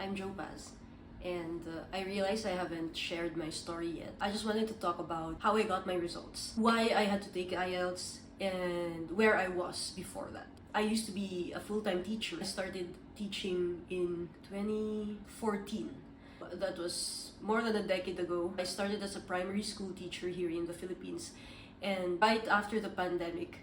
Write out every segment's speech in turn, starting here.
I'm Jopaz, and I realized I haven't shared my story yet. I just wanted to talk about how I got my results, why I had to take IELTS, and where I was before that. I used to be a full-time teacher. I started teaching in 2014. That was more than a decade ago. I started as a primary school teacher here in the Philippines, and right after the pandemic,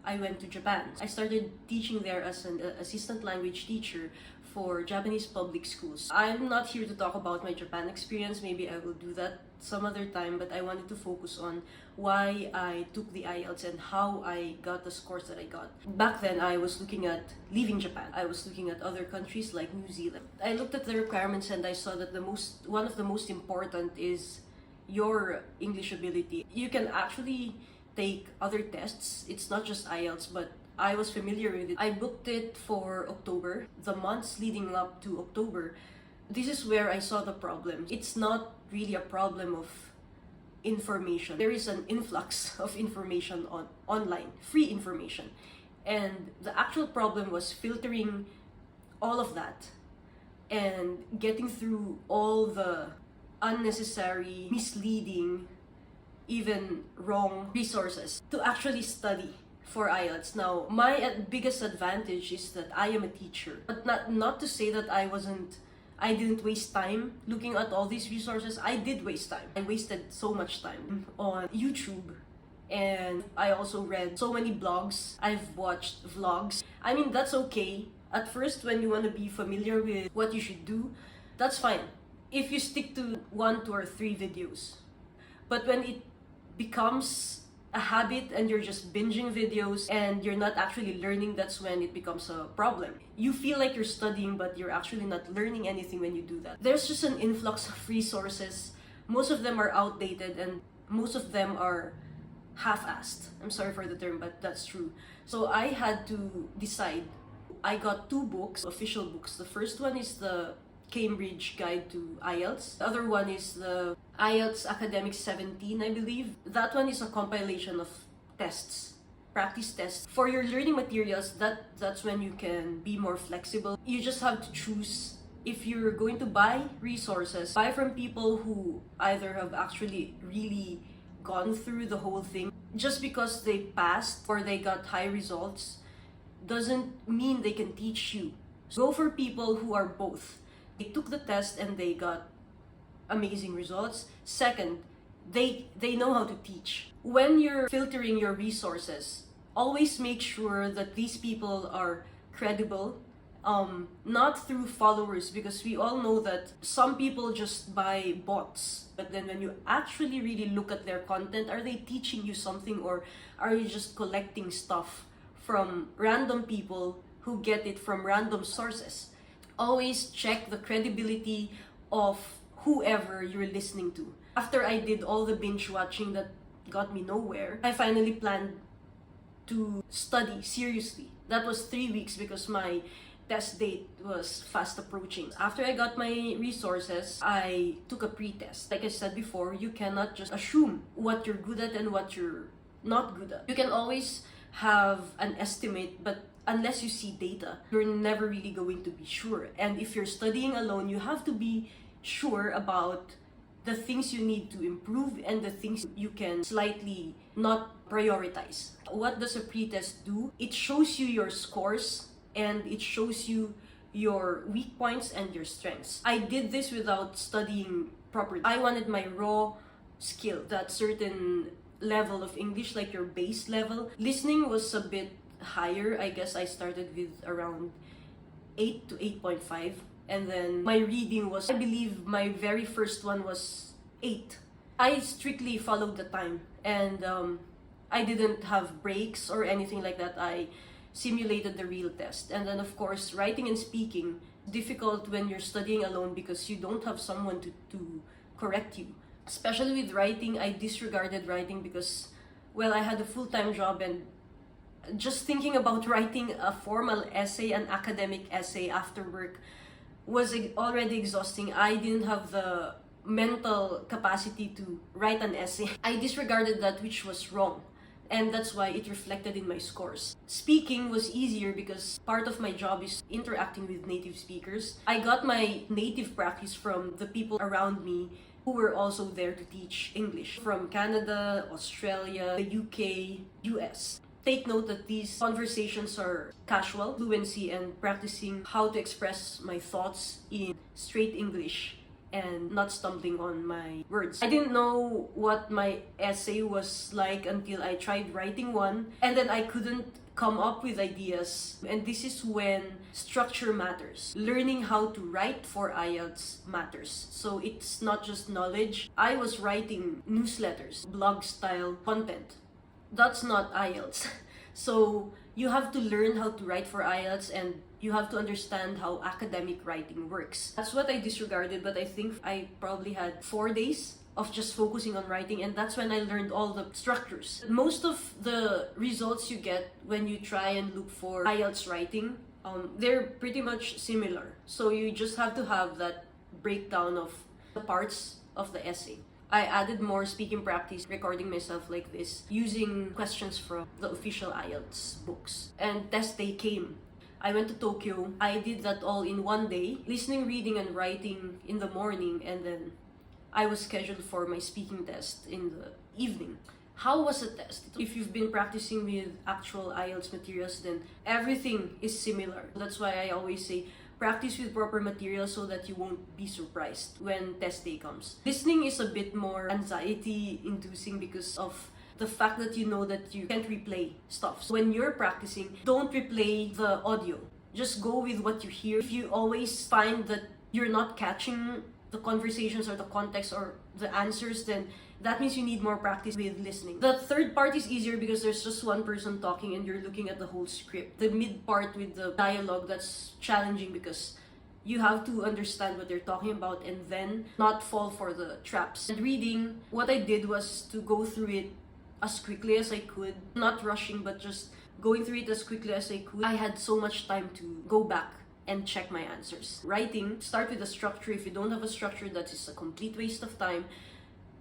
I went to Japan. I started teaching there as an assistant language teacher for Japanese public schools. I'm not here to talk about my Japan experience. Maybe I will do that some other time, but I wanted to focus on why I took the IELTS and how I got the scores that I got. Back then, I was looking at leaving Japan. I was looking at other countries like New Zealand. I looked at the requirements and I saw that one of the most important is your English ability. You can actually take other tests. It's not just IELTS, but I was familiar with it. I booked it for October. The months leading up to October, this is where I saw the problem. It's not really a problem of information. There is an influx of information online, free information. And the actual problem was filtering all of that and getting through all the unnecessary, misleading, even wrong resources to actually study for IELTS. Now, my biggest advantage is that I am a teacher, but not to say that I didn't waste time looking at all these resources. I did waste time. I wasted so much time on YouTube, and I also read so many blogs. I've watched vlogs. I mean, that's okay. At first, when you want to be familiar with what you should do, that's fine if you stick to 1, 2, or 3 videos. But when it becomes a habit and you're just binging videos and you're not actually learning, that's when it becomes a problem. You feel like you're studying, but you're actually not learning anything when you do that. There's just an influx of resources. Most of them are outdated and most of them are half-assed. I'm sorry for the term, but that's true. So I had to decide. I got 2 books, official books. The first one is the Cambridge Guide to IELTS. The other one is the IELTS Academic 17, I believe. That one is a compilation of tests, practice tests. For your learning materials, that's when you can be more flexible. You just have to choose. If you're going to buy resources, buy from people who either have actually really gone through the whole thing. Just because they passed or they got high results doesn't mean they can teach you. So go for people who are both. They took the test and they got amazing results. Second, they know how to teach. When you're filtering your resources, always make sure that these people are credible, not through followers, because we all know that some people just buy bots. But then when you actually really look at their content, are they teaching you something, or are you just collecting stuff from random people who get it from random sources? Always check the credibility of whoever you're listening to. After I did all the binge watching that got me nowhere, I finally planned to study seriously. That was 3 weeks because my test date was fast approaching. After I got my resources, I took a pre-test. Like I said before, you cannot just assume what you're good at and what you're not good at. You can always have an estimate, but unless you see data, you're never really going to be sure. And if you're studying alone, you have to be sure about the things you need to improve and the things you can slightly not prioritize. What does a pretest do? It shows you your scores and it shows you your weak points and your strengths. I did this without studying properly. I wanted my raw skill, that certain level of English, like your base level. Listening was a bit higher. I guess I started with around 8 to 8.5, and then my reading was, I believe my very first one was 8. I strictly followed the time, and I didn't have breaks or anything like that. I simulated the real test. And then of course, writing and speaking, difficult when you're studying alone because you don't have someone to correct you. Especially with writing, I disregarded writing because, well, I had a full-time job, and just thinking about writing a formal essay, an academic essay after work was already exhausting. I didn't have the mental capacity to write an essay. I disregarded that, which was wrong. and that's why it reflected in my scores. Speaking was easier because part of my job is interacting with native speakers. I got my native practice from the people around me who were also there to teach English, from Canada, Australia, the UK, US. Take note that these conversations are casual, fluency, and practicing how to express my thoughts in straight English and not stumbling on my words. I didn't know what my essay was like until I tried writing one, and then I couldn't come up with ideas. And this is when structure matters. Learning how to write for IELTS matters. So it's not just knowledge. I was writing newsletters, blog style content. That's not IELTS. So you have to learn how to write for IELTS, and you have to understand how academic writing works. That's what I disregarded, but I think I probably had 4 days of just focusing on writing, and that's when I learned all the structures. Most of the results you get when you try and look for IELTS writing, they're pretty much similar. So you just have to have that breakdown of the parts of the essay. I added more speaking practice, recording myself like this, using questions from the official IELTS books. And test day came. I went to Tokyo. I did that all in one day, listening, reading, and writing in the morning, and then I was scheduled for my speaking test in the evening. How was the test? If you've been practicing with actual IELTS materials, then everything is similar. That's why I always say, practice with proper material so that you won't be surprised when test day comes. Listening is a bit more anxiety-inducing because of the fact that you know that you can't replay stuff. So when you're practicing, don't replay the audio. Just go with what you hear. If you always find that you're not catching the conversations or the context or the answers, then that means you need more practice with listening. The third part is easier because there's just one person talking and you're looking at the whole script. The mid part with the dialogue, that's challenging because you have to understand what they're talking about and then not fall for the traps. And reading, what I did was to go through it as quickly as I could, not rushing, but just going through it as quickly as I could. I had so much time to go back and check my answers. Writing, start with a structure. If you don't have a structure, that is a complete waste of time.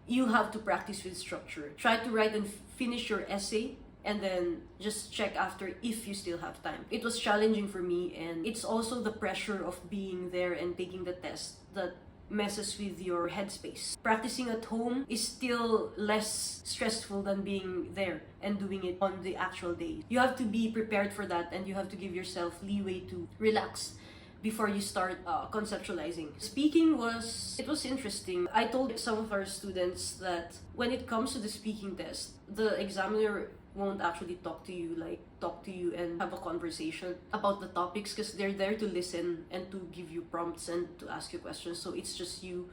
You have to practice with structure. Try to write and finish your essay and then just check after if you still have time. It was challenging for me, and it's also the pressure of being there and taking the test that messes with your headspace. Practicing at home is still less stressful than being there and doing it on the actual day. You have to be prepared for that, and you have to give yourself leeway to relax before you start conceptualizing. Speaking was interesting. I told some of our students that when it comes to the speaking test, the examiner won't actually talk to you and have a conversation about the topics, because they're there to listen and to give you prompts and to ask you questions. So it's just you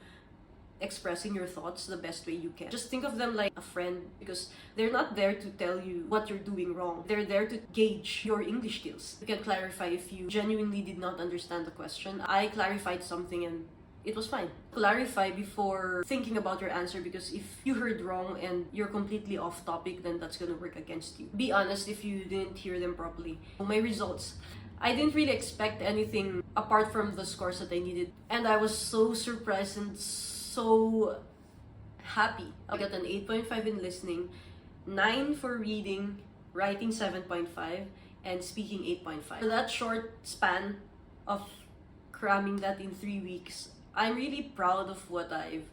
expressing your thoughts the best way you can. Just think of them like a friend, because they're not there to tell you what you're doing wrong. They're there to gauge your English skills. You can clarify if you genuinely did not understand the question. I clarified something and it was fine. Clarify before thinking about your answer, because if you heard wrong and you're completely off topic, then that's gonna work against you. Be honest if you didn't hear them properly. My results, I didn't really expect anything apart from the scores that I needed, and I was so surprised and so happy. I got an 8.5 in listening, 9 for reading, writing 7.5, and speaking 8.5. For that short span of cramming that in 3 weeks, I'm really proud of what I've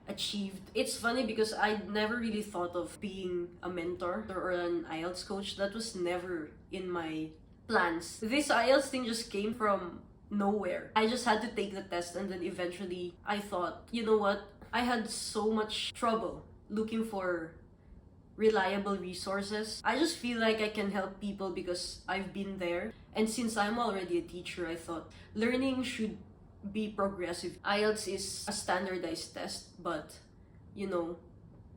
achieved. It's funny because I never really thought of being a mentor or an IELTS coach. That was never in my plans. This IELTS thing just came from nowhere. I just had to take the test, and then eventually I thought, you know what? I had so much trouble looking for reliable resources. I just feel like I can help people because I've been there. And since I'm already a teacher, I thought learning should be progressive. IELTS is a standardized test, but you know,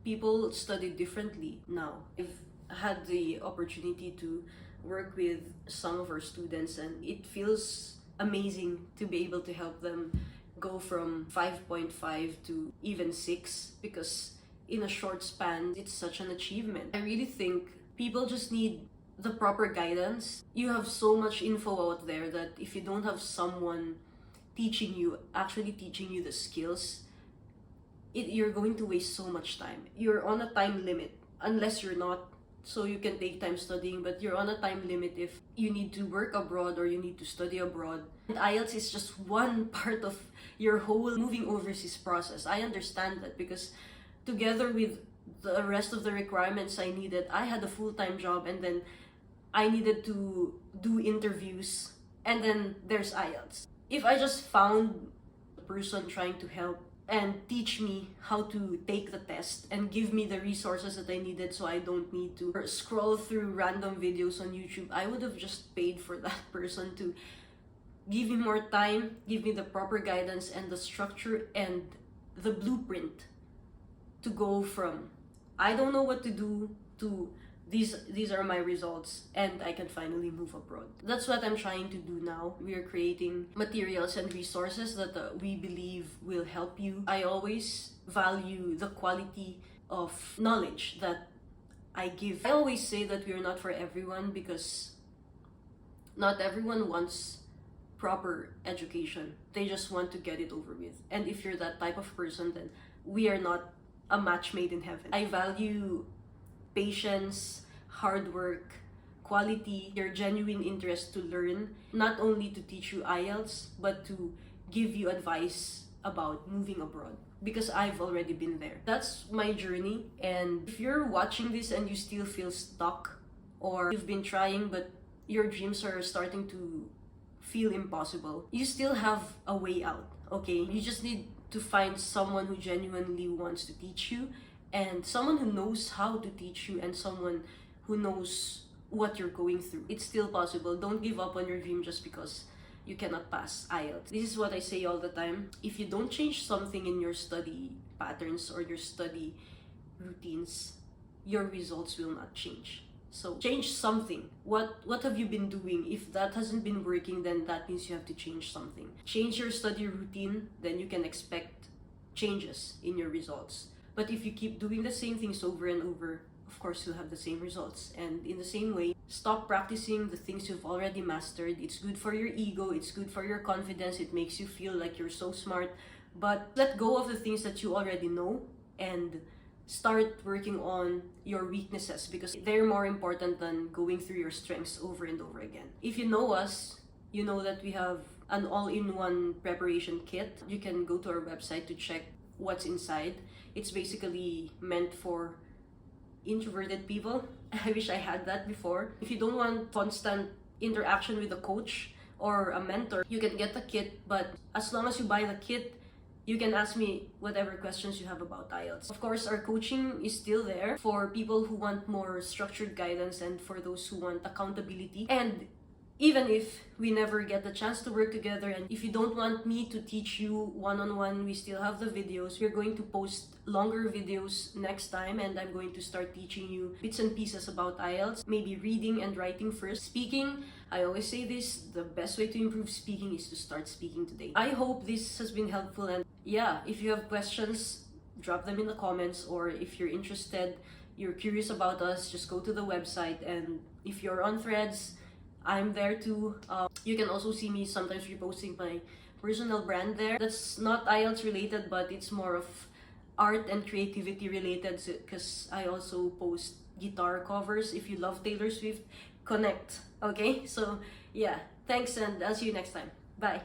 people study differently now. I've had the opportunity to work with some of our students, and it feels amazing to be able to help them go from 5.5 to even 6, because in a short span, it's such an achievement. I really think people just need the proper guidance. You have so much info out there that if you don't have someone actually teaching you the skills, you're going to waste so much time. You're on a time limit unless you're not so you can take time studying, but you're on a time limit if you need to work abroad or you need to study abroad. And IELTS is just one part of your whole moving overseas process. I understand that because together with the rest of the requirements I needed, I had a full-time job, and then I needed to do interviews, and then there's IELTS. If I just found a person trying to help and teach me how to take the test and give me the resources that I needed so I don't need to scroll through random videos on YouTube, I would have just paid for that person to give me more time, give me the proper guidance and the structure and the blueprint to go from I don't know what to do to these are my results and I can finally move abroad. That's what I'm trying to do now. We are creating materials and resources that we believe will help you. I always value the quality of knowledge that I give. I always say that we are not for everyone because not everyone wants proper education. They just want to get it over with. And if you're that type of person, then we are not a match made in heaven. I value patience, hard work, quality, your genuine interest to learn, not only to teach you IELTS, but to give you advice about moving abroad, because I've already been there. That's my journey, and if you're watching this and you still feel stuck, or you've been trying but your dreams are starting to feel impossible, you still have a way out, okay? You just need to find someone who genuinely wants to teach you, and someone who knows how to teach you, and someone who knows what you're going through. It's still possible. Don't give up on your dream just because you cannot pass IELTS. This is what I say all the time. If you don't change something in your study patterns or your study routines, your results will not change. So change something. What have you been doing? If that hasn't been working, then that means you have to change something. Change your study routine, then you can expect changes in your results. But if you keep doing the same things over and over, of course you'll have the same results. And in the same way, stop practicing the things you've already mastered. It's good for your ego, it's good for your confidence, it makes you feel like you're so smart. But let go of the things that you already know and start working on your weaknesses, because they're more important than going through your strengths over and over again. If you know us, you know that we have an all-in-one preparation kit. You can go to our website to check what's inside. It's basically meant for introverted people. I wish I had that before. If you don't want constant interaction with a coach or a mentor, you can get the kit, but as long as you buy the kit, you can ask me whatever questions you have about IELTS. Of course, our coaching is still there for people who want more structured guidance and for those who want accountability. And even if we never get the chance to work together, and if you don't want me to teach you one-on-one, we still have the videos. We're going to post longer videos next time, and I'm going to start teaching you bits and pieces about IELTS, maybe reading and writing first. Speaking, I always say this, the best way to improve speaking is to start speaking today. I hope this has been helpful, and yeah, if you have questions, drop them in the comments, or if you're interested, you're curious about us, just go to the website, and if you're on Threads, I'm there too. You can also see me sometimes reposting my personal brand there. That's not IELTS related, but it's more of art and creativity related, because I also post guitar covers. If you love Taylor Swift, connect, okay? So yeah, thanks, and I'll see you next time. Bye.